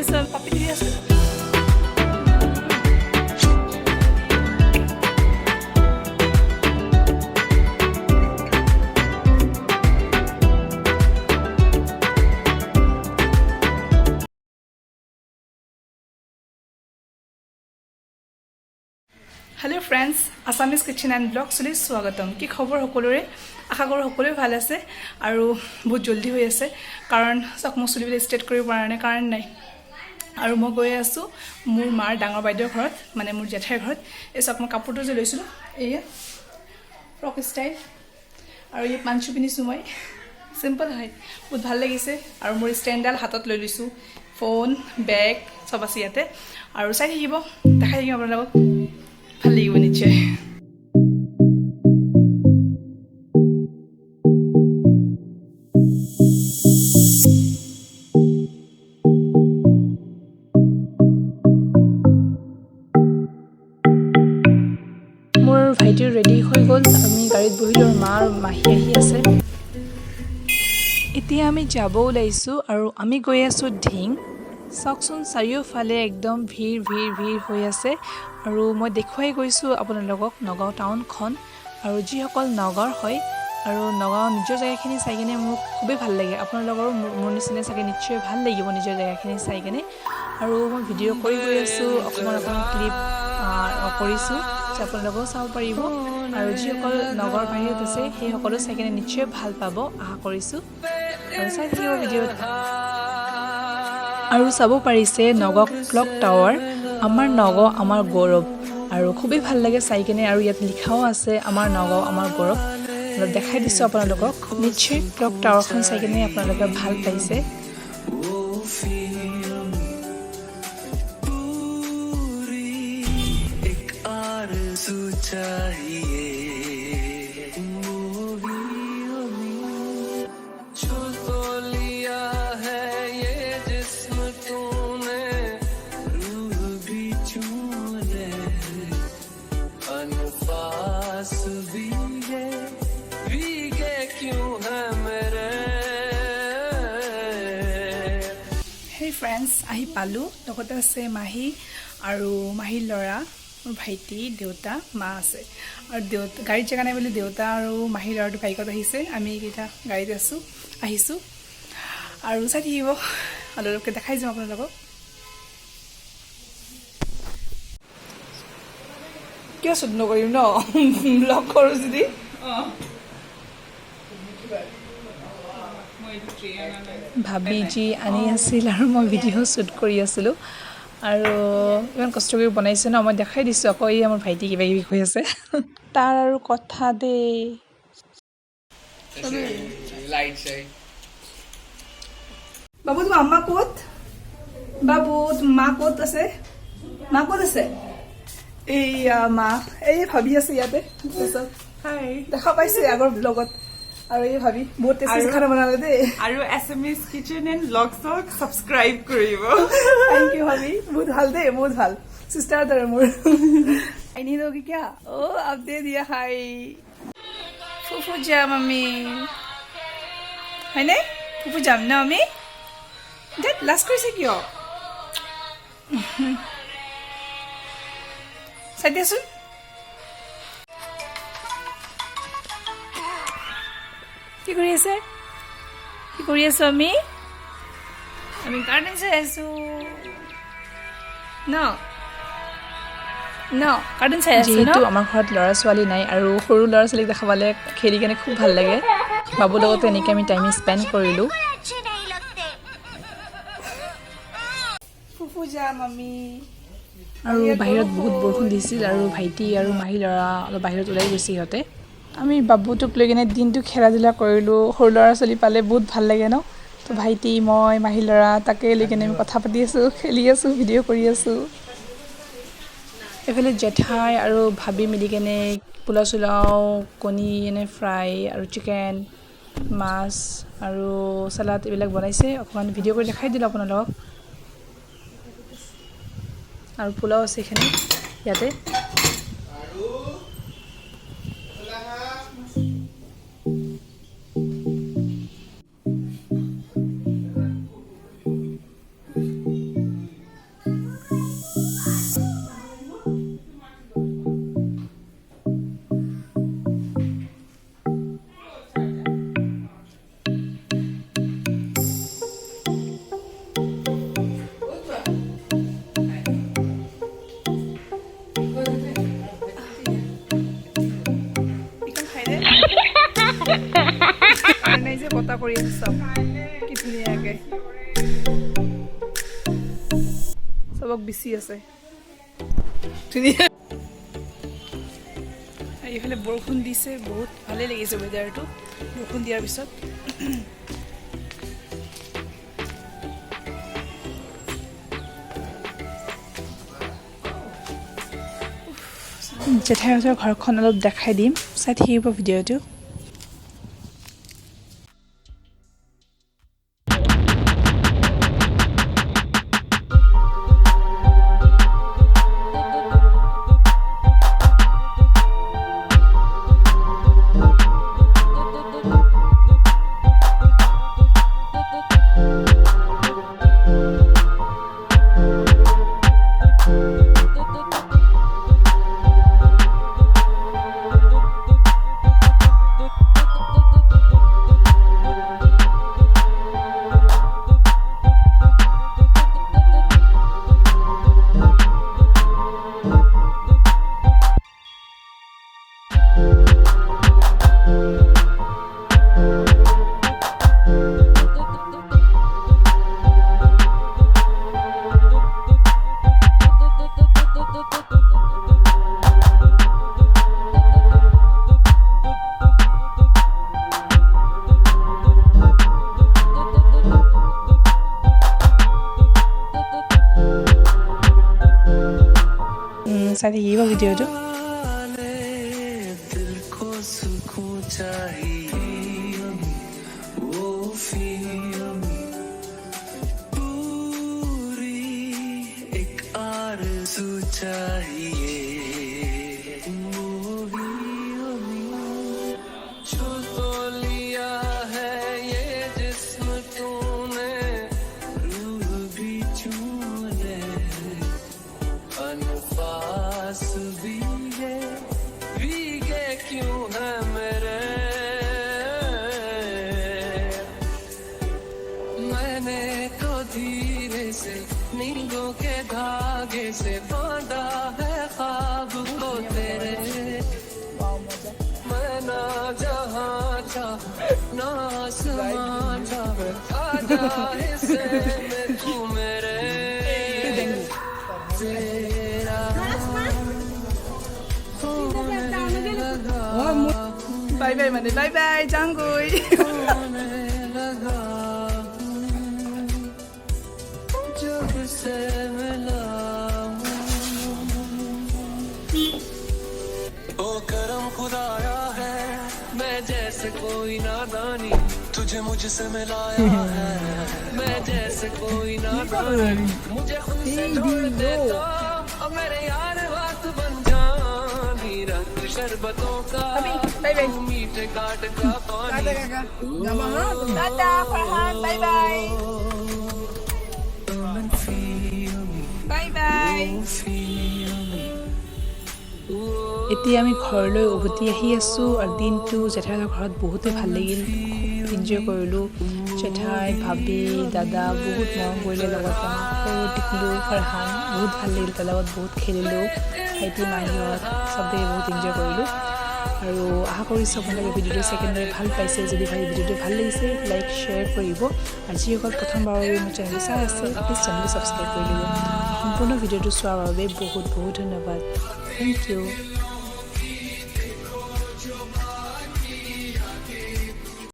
আছে পাপি দি আছে hello friends Assamese kitchen and ब्लग्सলৈ स्वागतम কি খবৰ সকলোৰে আশা কৰো সকলোৱে ভাল আছে আৰু বহুত জলদি হৈ আছে কাৰণ সক মছলিবিলাক ষ্টেট কৰিব পৰা নাই কাৰণ নাই আৰু মই গৈ আছো মোৰ মাৰ ডাঙৰ বাইদেউৰ ঘৰত মানে মোৰ জেঠাইৰ ঘৰত এই সক মই কাপোৰটো যে লৈছিলো এয়া ফ্ৰক ষ্টাইল আৰু এই পাঞ্চু পিনিছো মই সিম্পল হয় বহুত ভাল লাগিছে আৰু মোৰ ষ্টেণ্ডাল হাতত লৈ লৈছো ফোন বেগ সব আছে ইয়াতে আৰু চাই থাকিব দেখাই থাকিম আপোনালোকক ভাল লাগিব নিশ্চয় মোৰ ভাইটি ৰেডি হৈ গ'ল আমি গাড়ীত বহিলো মা আৰু মাহী আহি আছে এতিয়া আমি যাব ওলাইছো আৰু আমি গৈ আছো ঢিং চাওকচোন চাৰিওফালে একদম ভিৰ ভিৰ ভিৰ হৈ আছে আৰু মই দেখুৱাই গৈছোঁ আপোনালোকক নগাঁও টাউনখন আৰু যিসকল নগাঁৱৰ হয় আৰু নগাঁও নিজৰ জেগাখিনি চাই কিনে মোৰ খুবেই ভাল লাগে আপোনালোকৰো মোৰ নিচিনা চাগে নিশ্চয় ভাল লাগিব নিজৰ জেগাখিনি চাই কিনে আৰু মই ভিডিঅ' কৰি গৈ আছোঁ অকণমান ক্লিপ কৰিছোঁ যে আপোনালোকেও চাব পাৰিব আৰু যিসকল নগাঁৱৰ বাহিৰত আছে সেইসকলো চাই কিনে নিশ্চয় ভাল পাব আশা কৰিছোঁ আৰু চাই থাকিব ভিডিঅ'ত আৰু চাব পাৰিছে নগাঁও ক্লক টাৱাৰ আমাৰ নগাঁও আমাৰ গৌৰৱ আৰু খুবেই ভাল লাগে চাই কিনে আৰু ইয়াত লিখাও আছে আমাৰ নগাঁও আমাৰ গৌৰৱ অলপ দেখাই দিছোঁ আপোনালোকক নিশ্চয় ক্লক টাৱাৰখন চাই কিনে আপোনালোকে ভাল পাইছে Hey friends, আহি পালো লগতে আছে মাহী আৰু মাহীৰ ল'ৰা মোৰ ভাইটি দেউতা মা আছে আৰু দেউতা গাড়ীত জেগা নাই বুলি দেউতা আৰু মাহীৰ ল'ৰাটো বাইকত আহিছে আমি এইকেইটা গাড়ীত আহিছোঁ আৰু চাই থাকিব অলপকৈ দেখাই যাম আপোনালোকক কিয় শুদ্ধ নকৰিম ন ব্লগ কৰোঁ যদি ভাবি যি আনি আছিল আৰু মই ভিডিঅ' শ্বুট কৰি আছিলোঁ আৰু ইমান কষ্ট কৰি বনাইছে ন মই দেখাই দিছোঁ আকৌ এই আমাৰ ভাইটি কিবা কিবি হৈ আছে তাৰ আৰু কথা দেই বাবু তোমাৰ আম্মা ক'ত বাবু তোমাৰ মা ক'ত আছে মা ক'ত আছে এইয়া মা এই ভাবি আছে ইয়াতে দেখা পাইছে আগৰ ব্লগত আৰু এই ভাবি বহুত টেষ্টি খানা বনালে দেই আৰু এছএমএছ কিচেন এণ্ড ব্লগছক সাবস্ক্ৰাইব কৰিব থ্যাংক ইউ ভাবি বহুত ভাল দেই বহুত ভাল সিস্টাৰ দৰে মোৰ আই नीड होगी क्या ओ अब दे दिया हाय ফুফু যাম আমি হয়নে ফুফু যাম ন আমি দে লাষ্ট কৰিছে কিয় চাই দিয়াচোন কি কৰি আছে কি কৰি আছো আমি গাৰ্ডেন চাই আছো ন গাৰ্ডেন চাই আছো যিহেতু আমাৰ ঘৰত ল'ৰা ছোৱালী নাই আৰু সৰু ল'ৰা ছোৱালীক দেখা পালে খেলি কেনে খুব ভাল লাগে বাবুৰ লগতে এনেকৈ আমি টাইম স্পেণ্ড কৰিলোঁ ফুফু যাম আমি আৰু বাহিৰত বহুত বৰষুণ দিছিল আৰু ভাইটি আৰু মাহী ল'ৰা অলপ বাহিৰত ওলাই গৈছে সিহঁতে আমি বাবুটোক লৈ কিনে দিনটো খেলা ধূলা কৰিলোঁ সৰু ল'ৰা ছোৱালী পালে বহুত ভাল লাগে ন তো ভাইটি মই মাহী ল'ৰা তাকে লৈ কিনে আমি কথা পাতি আছোঁ খেলি আছোঁ ভিডিঅ' কৰি আছোঁ এইফালে জেঠাই আৰু ভাবি মিলি কেনে পোলাও চোলাও কণী এনে ফ্ৰাই আৰু চিকেন মাছ আৰু চালাড এইবিলাক বনাইছে অকণমান ভিডিঅ' কৰি দেখাই দিলোঁ আপোনালোকক আৰু পোলাও আছে এইখিনি ইয়াতে কৰি আছে চব কি ধুনীয়াকৈ চবক বিচি আছে ধুনীয়া এইফালে বৰষুণ দিছে বহুত ভালেই লাগিছে ৱেডাৰটো বৰষুণ দিয়াৰ পিছত জেঠাইহঁতৰ ঘৰখন অলপ দেখাই দিম চাই থাকিব ভিডিঅ'টো চাই থাকিব ভিডিঅ'টো दिल को सुकून चाहिए वो फीलिंग पूरी एक आरज़ू चाहिए जो तो लिया है ये जिस्म तूने रूह भी चूम ले अनफास भी है भीगे क्यों है मेरे मैंने तो धीरे से नींदों के धागे से बांधा है ख्वाब को तेरे मैं ना जहाँ चाह ना आसमां चाह आजा हिस्से में तू मेरे বাই বাই মানে বাই বাই যাওঁগৈ जब से मिला ओ करम खुदाया है मैं जैसे कोई नादानी तुझे मुझसे मिलाया है मैं जैसे कोई नादानी मुझे खुद से जोड़ दे तो अब मेरे यार बात बन जानी रंग शरबतों का বাই বাই मीठे काट का पानी Tata Farhan bye bye bye bye এতিয়া আমি ঘৰলৈ উভতি আহি আছোঁ আৰু দিনটো জেঠাইহঁতৰ ঘৰত বহুতেই ভাল লাগিল খুব এনজয় কৰিলোঁ জেঠাই ভাবি দাদা বহুত মৰম কৰিলে লগত সৰু টিকলু ফাৰহান বহুত ভাল লাগিল তাৰ লগত বহুত খেলিলোঁ ভাইটি মাহীহঁত চবেই বহুত এনজয় কৰিলোঁ আৰু আশা কৰিছোঁ আপোনালোকে ভিডিঅ'টো ছেকেণ্ডেৰী ভাল পাইছে যদি ভিডিঅ'টো ভাল লাগিছে লাইক শ্বেয়াৰ কৰিব আৰু যিসকল প্ৰথমবাৰৰ মোৰ চেনেলটো চাই আছে প্লিজ চেনেলটো ছাবস্ক্ৰাইব কৰি দিব সম্পূৰ্ণ ভিডিঅ'টো চোৱাৰ বাবে বহুত বহুত ধন্যবাদ থেংক ইউ